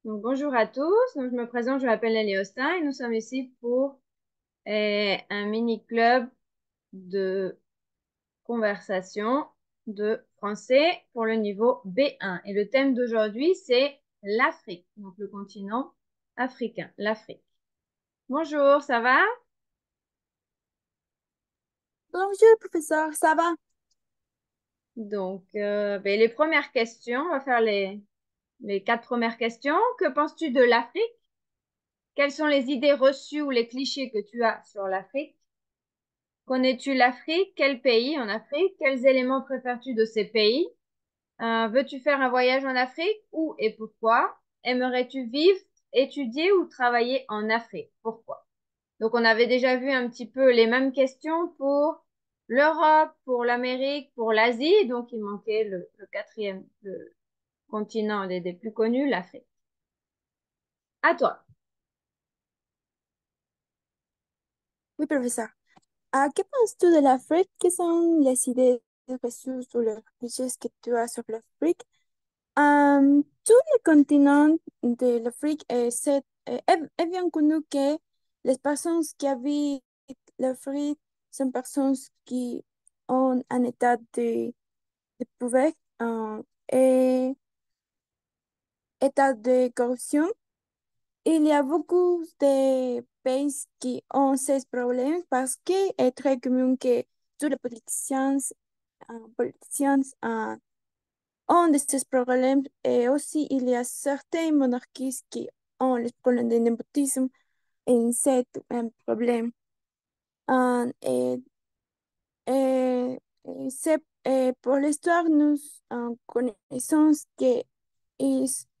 Donc, bonjour à tous. Donc, je me présente, je m'appelle Nelly Austin et nous sommes ici pour un mini-club de conversation de français pour le niveau B1. Et le thème d'aujourd'hui, c'est l'Afrique, donc le continent africain, l'Afrique. Bonjour, ça va? Bonjour, professeur, ça va? Donc, les premières questions, on va faire les quatre premières questions. Que penses-tu de l'Afrique? Quelles sont les idées reçues ou les clichés que tu as sur l'Afrique? Connais-tu l'Afrique? Quel pays en Afrique? Quels éléments préfères-tu de ces pays? Veux-tu faire un voyage en Afrique? Où et pourquoi? Aimerais-tu vivre, étudier ou travailler en Afrique? Pourquoi? Donc, on avait déjà vu un petit peu les mêmes questions pour l'Europe, pour l'Amérique, pour l'Asie. Donc, il manquait le quatrième, le continent des plus connus, l'Afrique. À toi. Oui, professeur. Que penses-tu de l'Afrique? Quelles sont les idées reçues sur les richesses que tu as sur l'Afrique? Tout le continent de l'Afrique est bien connu que les personnes qui habitent l'Afrique sont personnes qui ont un état de pauvreté et état de corruption. Il y a beaucoup de pays qui ont ces problèmes parce que est très commun que tous les politiciens ont de ces problèmes et aussi il y a certaines monarchies qui ont les problèmes de népotisme et c'est un problème. Et, pour l'histoire, nous connaissons qu'ils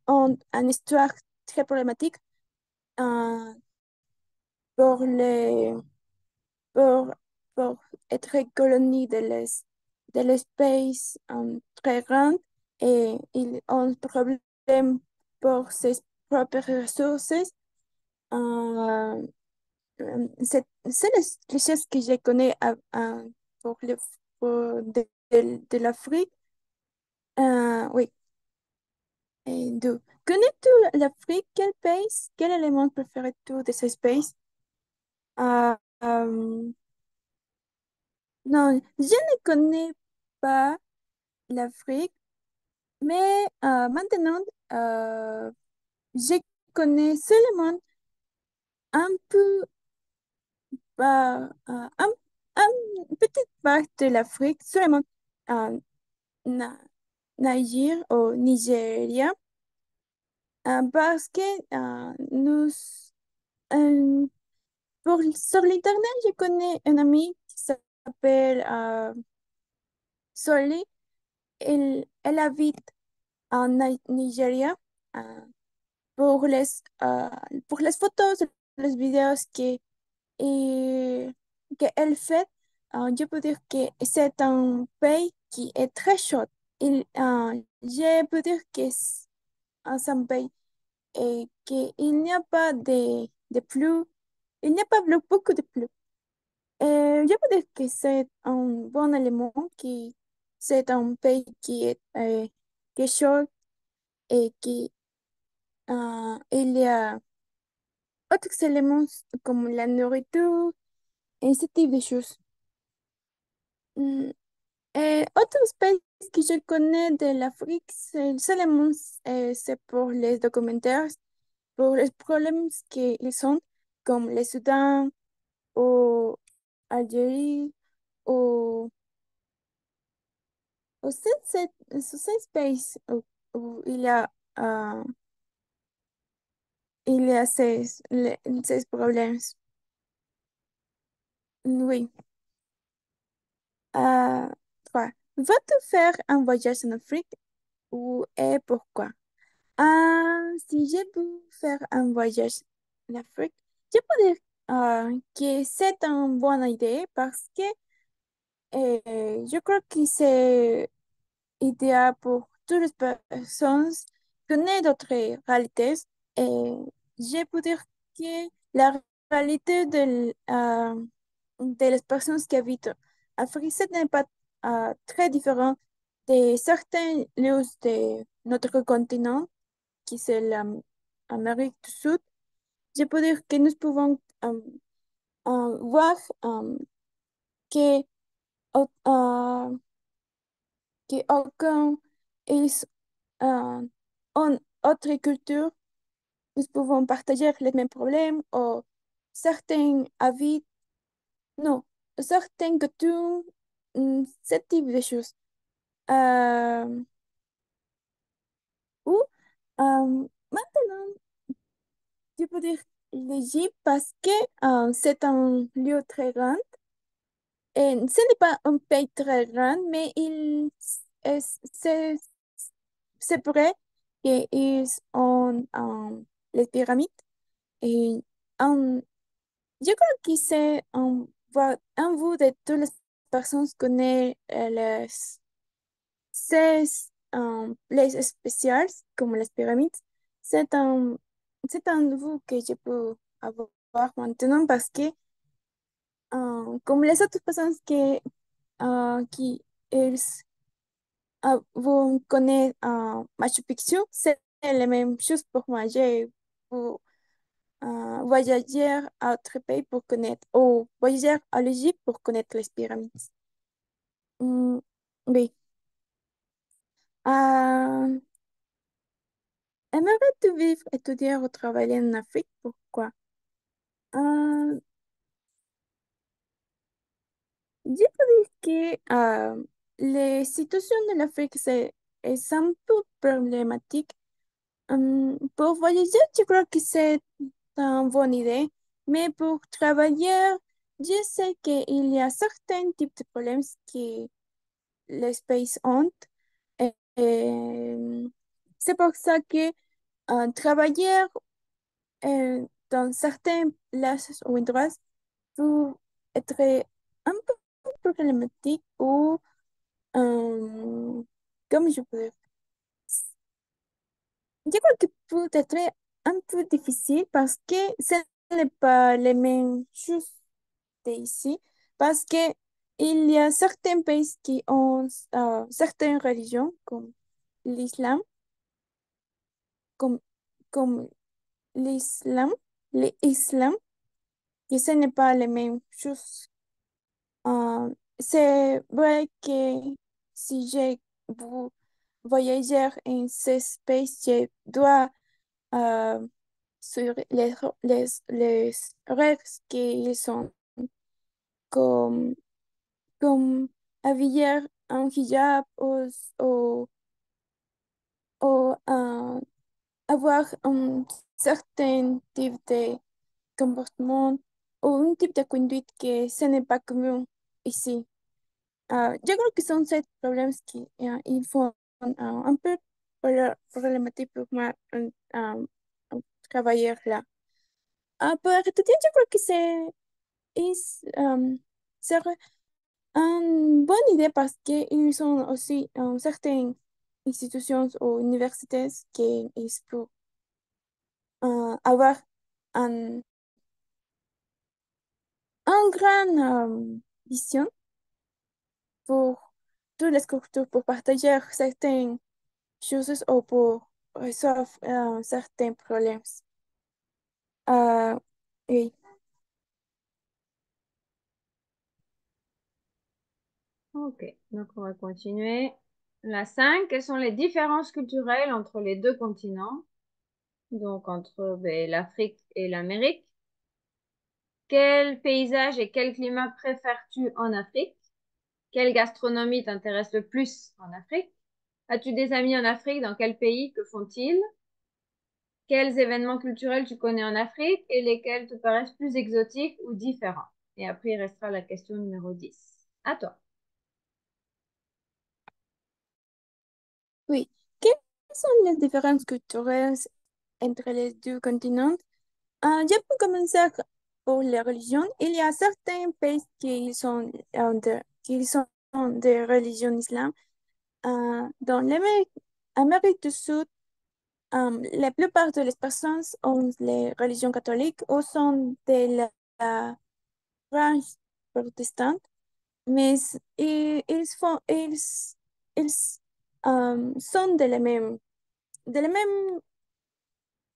ont une histoire très problématique euh, pour les pour, pour être colonie de l'espace très grande et ils ont problème pour ses propres ressources. Euh, c'est les choses que je connais pour, de l'Afrique. Oui. Et deux. Connais-tu l'Afrique? Quel pays? Quel élément préfères-tu de ce pays? Euh, euh, non, je ne connais pas l'Afrique, mais maintenant, euh, je connais seulement un peu, une petite part de l'Afrique, seulement euh, Na- Niger ou Nigeria, parce que nous, euh, sur l'Internet, je connais un ami qui s'appelle Soli. Elle habite en Nigeria. euh, pour euh, pour les photos, les vidéos et, qu'elle fait, je peux dire que c'est un pays qui est très chaud. Je peux dire que c'est un pays et qu'il n'y a pas de pluie, il n'y a pas beaucoup de pluie. Je peux dire que c'est un bon élément, qui c'est un pays qui est chaud et qui il y a autres éléments comme la nourriture et ce type de choses. Mm, Autres pays que je connais de l'Afrique, c'est seulement c'est pour les documentaires, pour les problèmes qu'ils ont, comme le Soudan ou Algérie ou, ou ces pays où euh, il y a ces problèmes. Oui. Euh, 3. Va-t-tu faire un voyage en Afrique ou et pourquoi? Si je veux faire un voyage en Afrique, je peux dire que c'est une bonne idée parce que je crois que c'est idéal pour toutes les personnes qui connaissent d'autres réalités. Et je peux dire que la réalité de les personnes qui habitent en Afrique ce n'est pas très différent de certains lieux de notre continent, qui c'est Amérique du Sud, je peux dire que nous pouvons voir que, au- euh, que aucun ils ont autre culture, nous pouvons partager les mêmes problèmes ou certains avis, non, certaines coutumes, ce type de choses. Euh, ou maintenant, je peux dire l'Égypte parce que c'est un lieu très grand. Et ce n'est pas un pays très grand, mais c'est c'est vrai qu'ils ont les pyramides. Et en- je crois que c'est un bout de toutes les personnes qui connaissent les spéciales, comme les pyramides. C'est un, c'est un bout que je peux avoir maintenant parce que, comme les autres personnes qui ils, vous connaissez Machu Picchu, c'est la même chose pour moi. J'ai pour, voyager à autre pays pour connaître, ou voyager à l'Égypte pour connaître les pyramides. Hmm, oui. Euh, Aimerais-tu vivre, étudier ou travailler en Afrique? Pourquoi? Euh, je peux dire que les situations de l'Afrique, est un peu problématique. Pour voyager, je crois que c'est une bonne idée, mais pour travailler, je sais qu'il y a certains types de problèmes que les pays ont. Et c'est pour ça que travailler dans certains places ou endroits peut être un peu problématique ou, euh, comme je peux dire, je crois que peut être un peu difficile parce que ce n'est pas les mêmes choses d'ici, parce que il y a certains pays qui ont certaines religions, comme l'islam, comme, comme l'islam, l'islam, et ce n'est pas les mêmes choses. C'est vrai que si j'ai voyager en ce space, je dois sur les règles qui sont comme, comme habiller un hijab ou, ou avoir un certain type de comportement ou un type de conduite que ce n'est pas commun ici. Yo creo que son seis problemas que il faut un peu problématique pour moi travailler là. Pour étudier, je crois que serait une bonne idée parce qu'ils ont aussi certaines institutions ou universités qui ils peuvent avoir un, un grand vision pour toutes les cultures, pour partager certaines choses ou pour résoudre certains problèmes. Euh, oui, Ok, donc on va continuer. La 5. Quelles sont les différences culturelles entre les deux continents? Donc entre l'Afrique et l'Amérique. Quel paysage et quel climat préfères-tu en Afrique? Quelle gastronomie t'intéresse le plus en Afrique? As-tu des amis en Afrique? Dans quel pays? Que font-ils? Quels événements culturels tu connais en Afrique et lesquels te paraissent plus exotiques ou différents? Et après, il restera la question numéro 10. À toi. oui. Quelles sont les différences culturelles entre les deux continents? Je peux commencer pour les religions. Il y a certains pays qui sont de religion islam. Dans l'Amérique du Sud, la plupart de les personnes ont les religions catholiques ou sont de la branche protestante, mais ils sont de la même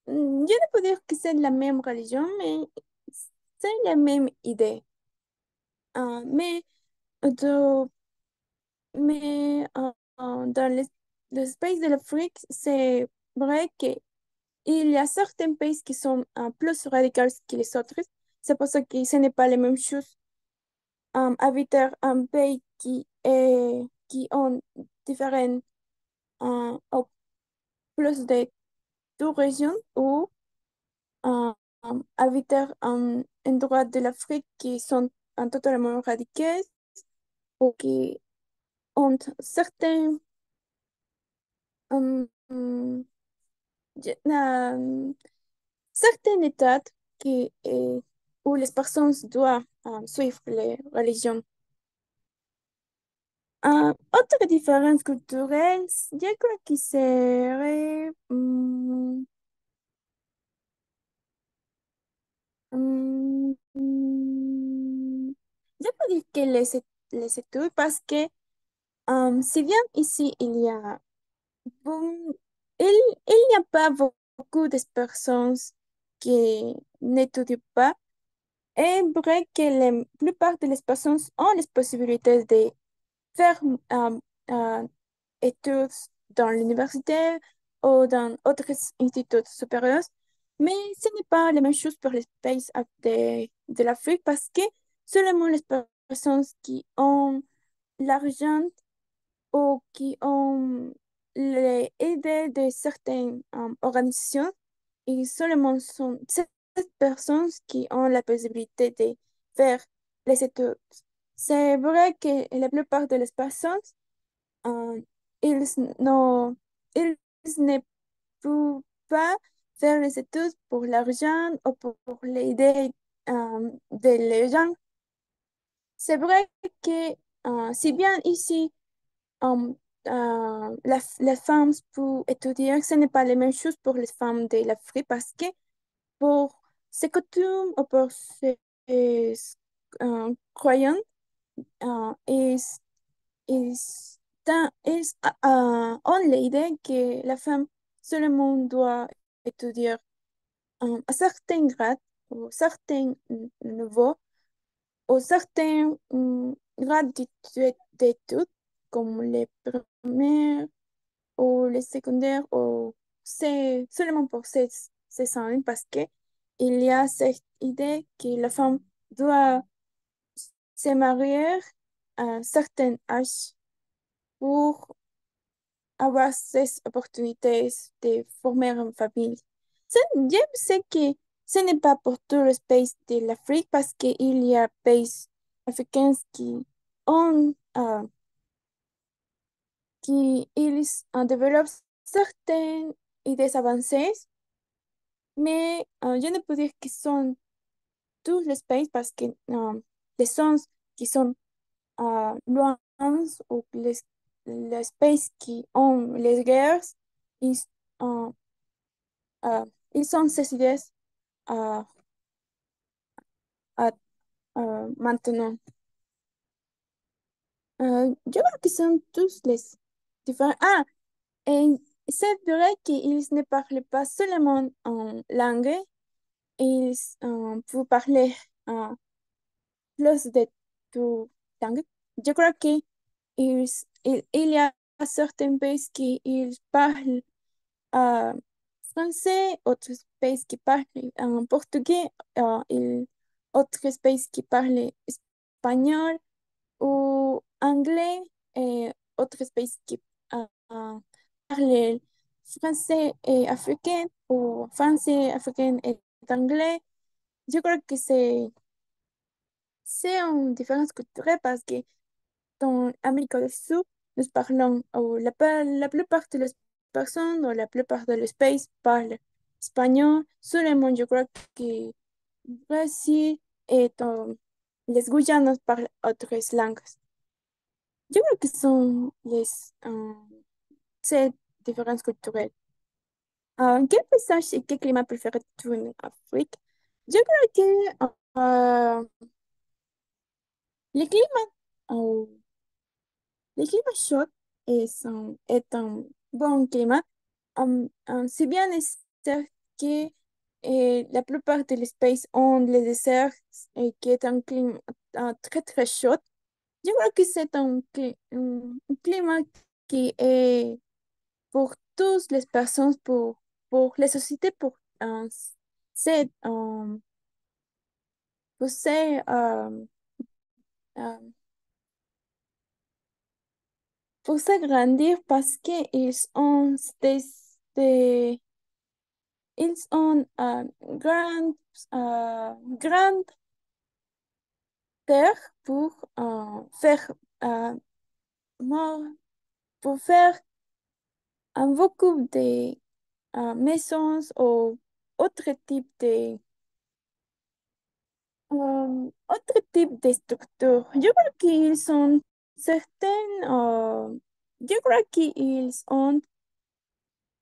Je ne peux dire que c'est la même religion, mais c'est la même idée. Mais de- dans l'espace de l'Afrique, c'est vrai qu'il y a certains pays qui sont plus radicaux que les autres. C'est pour ça que ce n'est pas la même chose habiter un pays qui ont différents ou plus de deux régions ou habiter un endroit de l'Afrique qui sont totalement radiqués ou qui ont um, um, certaines états où les personnes doivent suivre les religions. Autre différence culturelle, je crois que serait, je peux dire que les études parce que si bien ici bon, il, il n'y a pas beaucoup de personnes qui n'étudient pas. Et vrai que la plupart de les personnes ont les possibilités de faire euh, euh, études dans l'université ou dans autres instituts supérieurs, mais ce n'est pas la même chose pour les pays de l'Afrique parce que seulement les personnes qui ont l'argent ou qui ont les idées de certaines organisations, et seulement sont ces personnes qui ont la possibilité de faire les études. C'est vrai que la plupart de les personnes, euh, ils, no- ils ne peuvent pas faire les études pour l'argent ou pour l'idée de les gens. C'est vrai que si bien ici, Um, les femmes pour étudier, ce n'est pas la même chose pour les femmes de l'Afrique parce que pour ces coutumes ou pour ces croyances, ils, ils, ont l'idée que la femme seulement doit étudier à certains grades ou certains niveaux ou certains grades d'études comme les premières ou les secondaires, ou c'est seulement pour ces années parce que il y a cette idée que la femme doit se marier à un certain âge pour avoir ces opportunités de former une famille. Je sais que ce n'est pas pour tous les pays de l'Afrique parce qu'il y a pays africains qui ont ils développent certaines idées avancées, mais je ne peux dire que sont tous les pays parce que les sons qui sont loin ou les pays qui ont les guerres, ils, euh, euh, ils sont ces idées à, à, maintenant. Je crois que sont tous les différents. Et c'est vrai qu'ils ne parlent pas seulement en langue, ils peuvent parler euh, plus de tout langue. Je crois que il y a certains pays qui ils parlent euh, français, d'autres pays qui parlent portugais, d'autres pays qui parlent espagnol ou anglais, et d'autres pays qui euh, parlent français et africain ou français, africain et anglais. Je crois que c'est une différence culturelle parce que dans l'Amérique du Sud, nous parlons, ou la plupart des personnes, ou la plupart des pays parlent espagnol. Seulement, je crois que Brésil et les Guyanos parlent autres langues. Je crois que sont ces différences culturelles. Quel paysage et quel climat préfères-tu en Afrique? Je crois que les climats, euh, les climats chauds est un bon climat. Si bien est certes que la plupart des pays ont les déserts et qui est un climat très très chaud. Je crois que c'est un climat qui est pour toutes les personnes, pour les sociétés, c'est, pour c'est, euh, pour s'agrandir parce qu'ils ont des- ils ont grande terre faire, euh, more- pour faire beaucoup de maisons ou autre type autre type de structure. Je crois qu'ils sont certaines, je crois qu'ils ont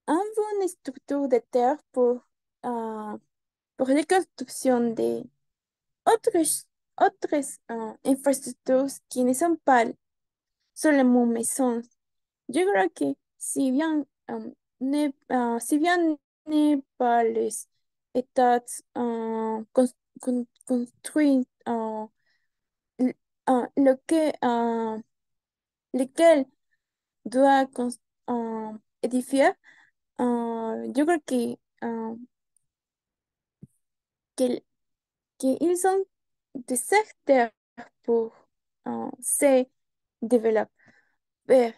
une bonne structure de terre pour la construction de autres, autres infrastructures qui ne sont pas seulement maisons. Yo creo que si bien Nepal está construir lo que lequel doit edificar, yo creo que, que ils ont de secteurs pour se développer.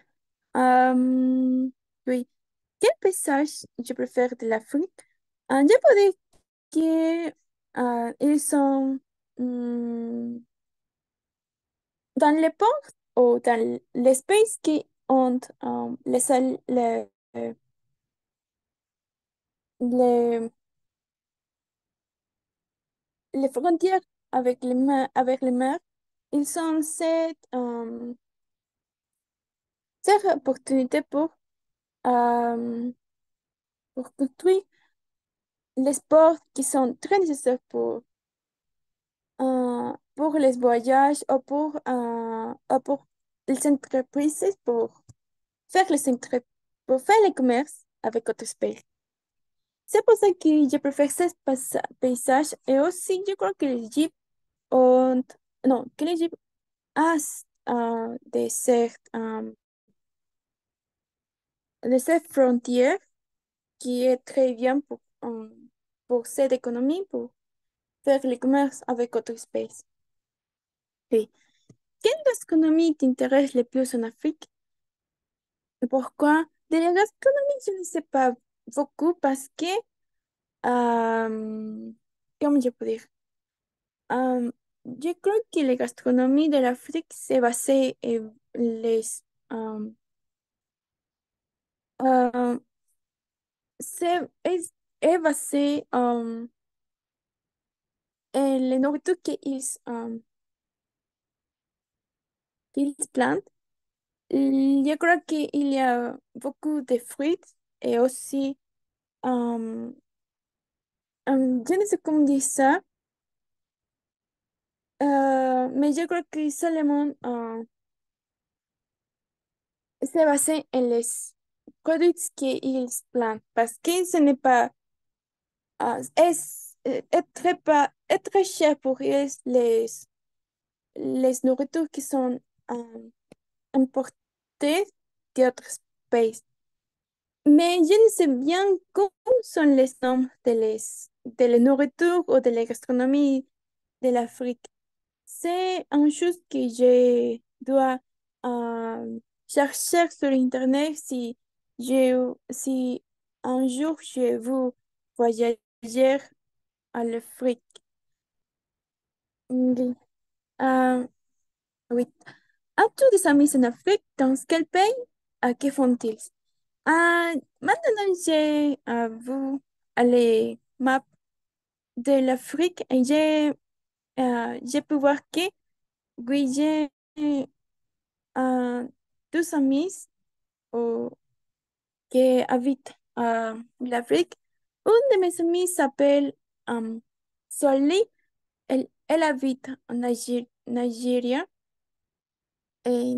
Euh, oui. Quel paysage je préfère de l'Afrique? Je peux dire que ils sont dans les ports ou dans l'espace qui ont les, les frontières avec les mers. Ils ont cette opportunité euh, pour construire les sports qui sont très nécessaires pour les voyages ou pour les entreprises faire pour faire le commerce avec d'autres pays. C'est pour ça que je préfère ces paysages et aussi je crois que l'Égypte ont, non, que l'Égypte a de cette frontière qui est très bien pour cette économie, pour faire le commerce avec d'autres pays. Oui. Quelle gastronomie t'intéresse le plus en Afrique? Pourquoi? De la gastronomie, je ne sais pas beaucoup parce que, comment je peux dire? Euh, je crois que la gastronomie de l'Afrique s'est basée les, euh, euh, c'est, est basée en la nourriture qu'ils plantent. Je crois qu'il y a beaucoup de fruits et aussi, euh, je ne sais comment dire ça. Mais yo creo que Solomon se basa en los productos que ils plantent parce que ce n'est pas, est très cher pour eux les nourritures qui sont importées d'autres pays. Mais je ne sais bien cómo son les noms de la nourriture ou de la gastronomie de l'Afrique. C'est une chose que je dois chercher sur Internet si un jour je veux voyager à l'Afrique. Oui. Euh, oui. As-tu des amis en Afrique? Dans quel pays? Que font-ils? Maintenant, j'ai vu les maps de l'Afrique et j'ai pu voir que oui, j'ai deux amis euh, qui habitent l'Afrique. Une de mes amies s'appelle Solly. Elle habite en Nigeria. Et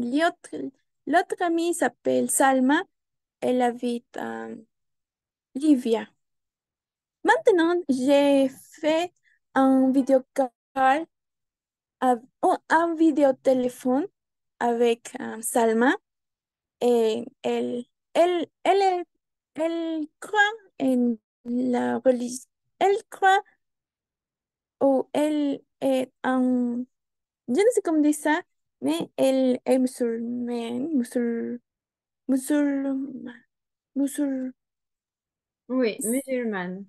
l'autre amie s'appelle Salma. Elle habite en Libye. Maintenant, j'ai fait un vidéocall, un vidéotéléphone avec Salma et elle croit en la religion. Elle croit ou elle est un, je ne sais comment dire ça, mais elle est musulmane, musulmane, musul, Oui, musulmane.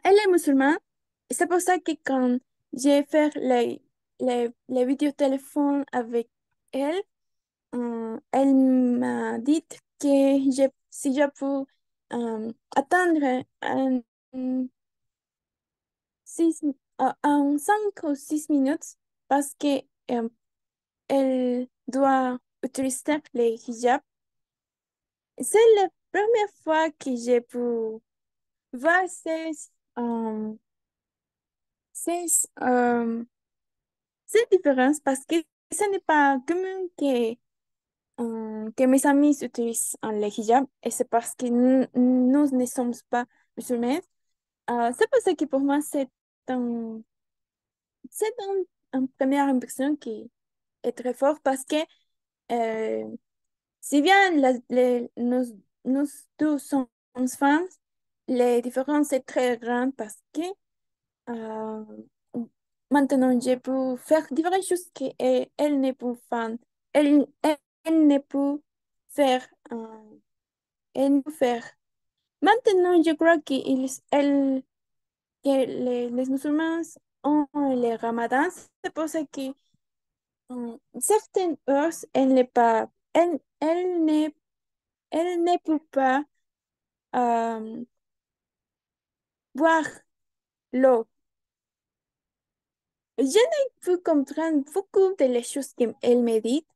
elle est musulmane. Et c'est pour ça que quand j'ai fait les vidéotéléphones avec elle, elle m'a dit que si je peux attendre six, en 5 ou 6 minutes parce que elle doit utiliser les hijabs. C'est la première fois que j'ai pu voir euh, ces, euh, ces différences parce que ce n'est pas commun que mes amis utilisent le hijab et c'est parce que nous ne sommes pas musulmans. C'est pour ça que pour moi, un, une première impression qui est très fort parce que euh, si bien nous tous sommes femmes, les différences sont très grandes parce que euh, maintenant je peux faire différentes choses elle ne peut faire. Elle ne peut faire. Elle ne peut faire. Maintenant, je crois que les musulmans ont le ramadan. C'est pour ça que certaines heures, elle ne peut pas euh, boire l'eau. Je n'ai pu comprendre beaucoup de les choses qu'elle me dit,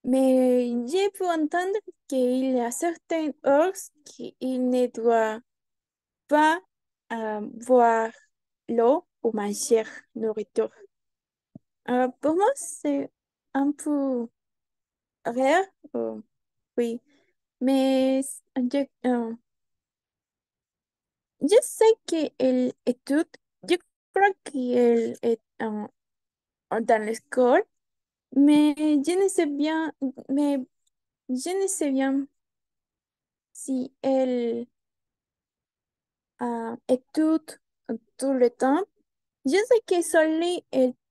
mais j'ai pu entendre qu'il y a certaines heures qu'il ne doit pas boire l'eau ou manger nourriture. Pour moi, c'est un peu rare, oui, mais je sais qu'elle étude, je crois qu'elle est dans l'école, mais je ne sais bien, mais je ne sais bien si elle étude tout le temps. Je sais que seulement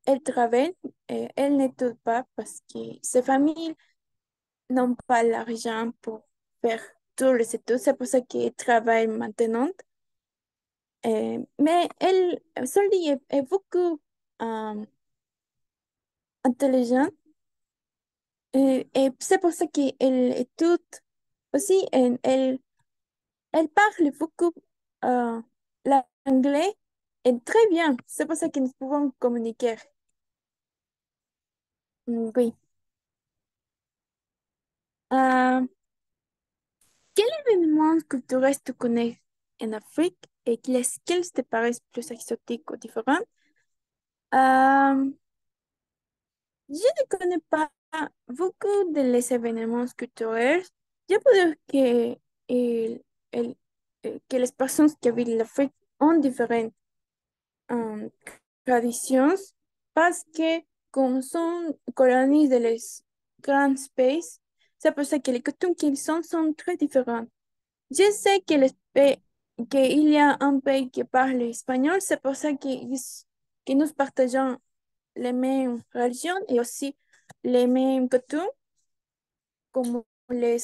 elle travaille, elle n'étudie pas parce que ses familles n'ont pas l'argent pour faire tous les études. C'est pour ça qu'elle travaille maintenant. Mais elle, Solly est beaucoup euh, intelligente et c'est pour ça qu'elle étudie aussi. Elle parle beaucoup euh, l'anglais et très bien. C'est pour ça que nous pouvons communiquer. Oui. Euh, Quel événement culturel tu connais en Afrique et quels te paraissent plus exotiques ou différents? Euh, je ne connais pas beaucoup de les événements culturels. Je peux dire il- el- que les personnes qui habitent l'Afrique ont différentes euh, traditions parce que comme sont colonies de les grands pays, c'est pour ça que les coutumes qu'ils sont très différentes. Je sais qu'il y a un pays qui parle espagnol, c'est pour ça que nous partageons les mêmes religions et aussi les mêmes coutumes, comme les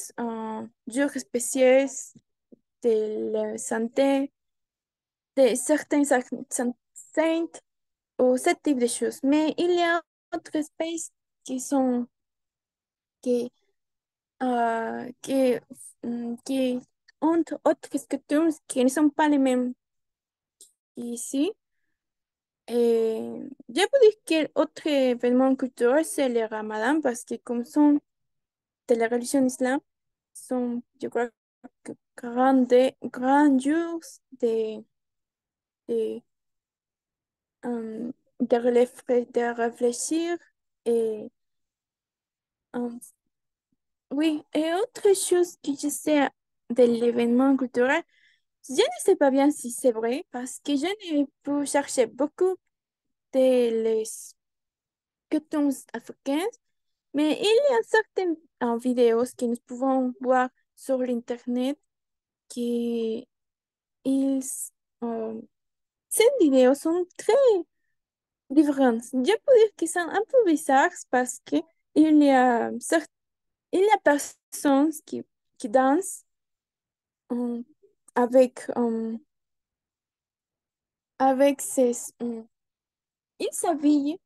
jours spéciaux de la santé, de certains saints ou ce type de choses. Mais il y a d'autres pays qui sont, qui, qui ont autres coutumes qui ne sont pas les mêmes ici. Et je peux dire que autre événement culturel, c'est le Ramadan, parce que comme sont de la religion islam, sont, je crois, que grands jours de, de réfléchir. Et euh, oui, et autre chose que je sais de l'événement culturel, Je ne sais pas bien si c'est vrai parce que je n'ai pu chercher beaucoup de les cartoons africains, mais il y a certaines vidéos que nous pouvons voir sur l'Internet qui ils, euh, ces vidéos sont très différentes. Je peux dire qu'ils sont un peu bizarres parce que il y a, il y a personnes qui dansent euh, avec, avec ces... ils s'habillent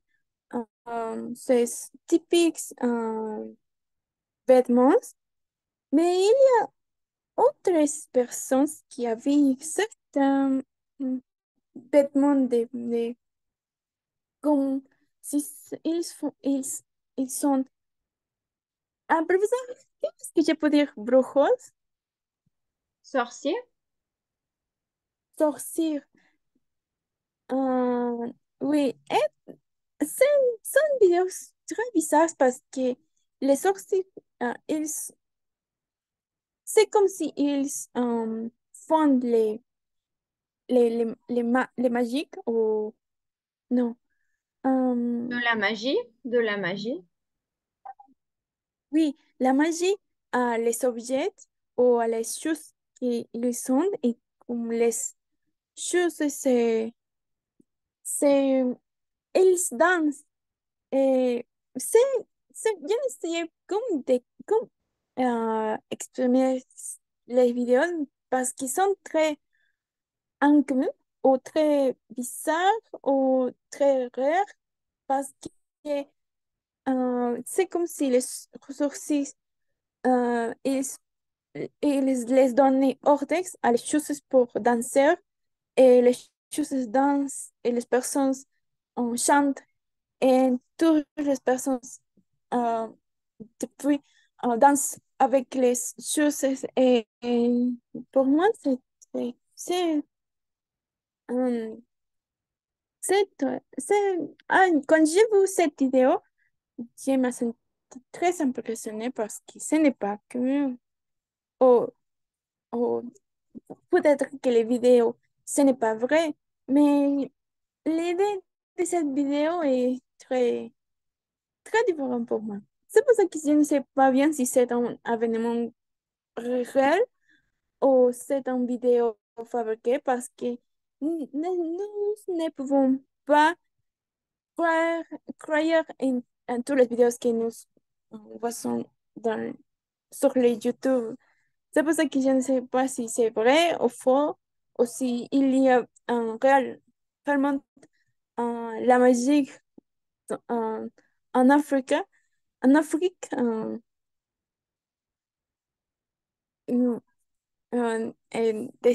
ces typiques vêtements, mais il y a otras personas que habían certains vêtements comme si ils sont, professeur, qu'est-ce que je peux dire, brujos, Sorcier? sorciers, oui, et c'est, sont vidéos très bizarres parce que les sorciers, ils, c'est comme si ils font les magiques ou non. De Euh, la magie? De la magie? oui, la magie à les objets ou à les choses qu'ils sont et comme les choses, c'est, ils dansent. Et c'est, je ne sais comme exprimer les vidéos parce qu'ils sont très inconnus ou très bizarres ou très rares parce que c'est comme si les ressources ils, ils les donnent ordres à les choses pour danser et les choses dansent et les personnes chantent et toutes les personnes euh, depuis dansent avec les choses et pour moi euh, quand j'ai vu cette vidéo je me senti très impressionnée parce que ce n'est pas que ou, ou peut-être que les vidéos ce n'est pas vrai mais l'idée de cette vidéo est très différente pour moi. C'est pour ça que je ne sais pas bien si c'est un événement réel ou c'est une vidéo fabriquée parce que nous ne pouvons pas croire, croire en toutes les vidéos que nous voyons sur les YouTube. C'est pour ça que je ne sais pas si c'est vrai ou faux ou si il y a réellement la magie en, en Afrique. En Afrique, mm,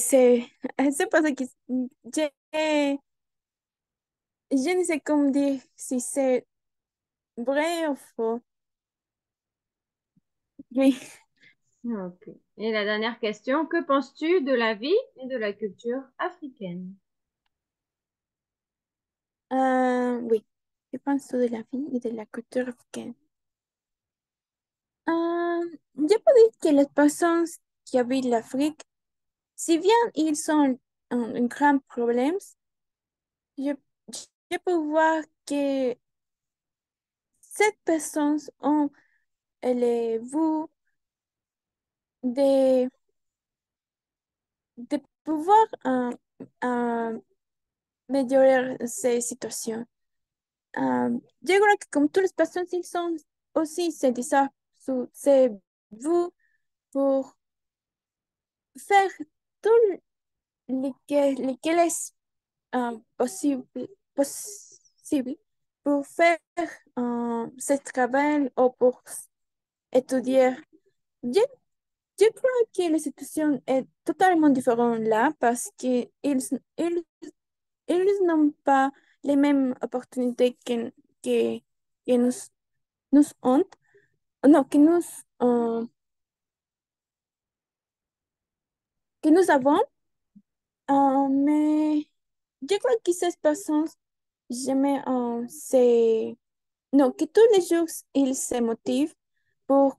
c'est pour ça que je, je ne sais comment dire si c'est vrai ou faux. Oui. Ok. Et la dernière question, que penses-tu de la vie et de la culture africaine? Oui, je pense de la vie et de la culture africaine. Je peux dire que les personnes qui habitent l'Afrique, si bien ils sont un grand problème, je, je peux voir que ces personnes ont les vues de, de pouvoir euh, améliorer ces situations. Je crois que comme toutes les personnes, ils sont aussi se disent c'est vous pour faire tout lesquels est possible, possible pour faire ce travail ou pour étudier. Je, je crois que la situation est totalement différente là parce que ils n'ont pas les mêmes opportunités que nous ont, non, euh, que nous avons, mais je crois que ces personnes jamais non, que tous les jours ils se motivent pour,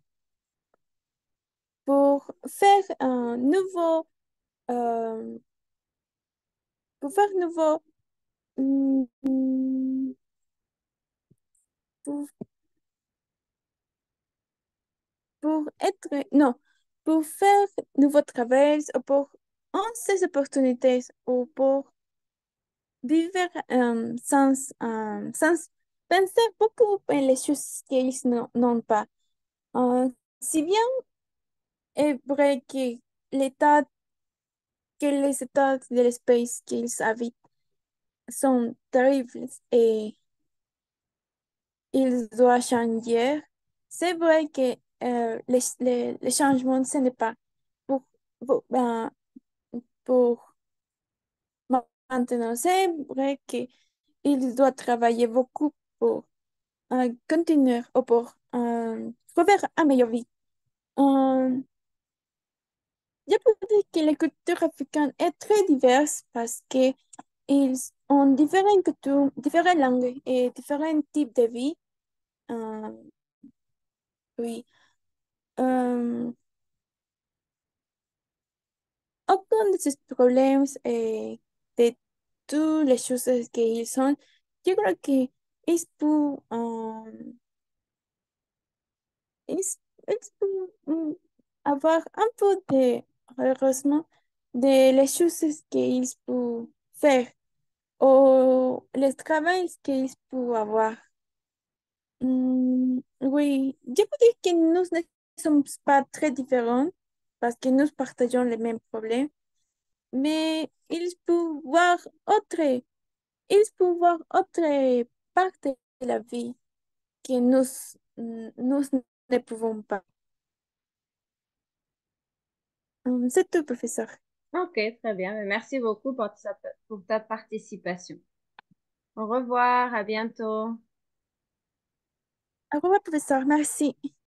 pour faire un nouveau euh, pour faire nouveau, mm, mm, pour, pour être, non, pour faire nouveau travail ou pour en ces opportunités ou pour vivre sans penser beaucoup en les choses qu'ils n'ont pas. Euh, si bien est vrai que l'état, que les états de l'espace qu'ils habitent sont terribles et ils doivent changer, c'est vrai que les changements, ce n'est pas pour, pour maintenant. C'est vrai qu'il doit travailler beaucoup pour continuer ou pour faire un meilleur vie. Euh, je peux dire que la culture africaine est très diverse parce que ils ont différentes cultures, différentes langues et différents types de vie. Euh, oui. Euh, Aucun de ces problèmes et de toutes les choses qu'ils sont, je crois que ils peuvent, ils, ils peuvent avoir un peu de, heureusement, de les choses qu'ils peuvent faire ou les travails qu'ils peuvent avoir. Oui, je peux dire que nous ne sommes pas très différents parce que nous partageons les mêmes problèmes, mais ils peuvent voir autre part de la vie que nous ne pouvons pas. C'est tout, professeur. Ok, très bien. Merci beaucoup pour ta participation. Au revoir, à bientôt. Au revoir, professeur. Merci.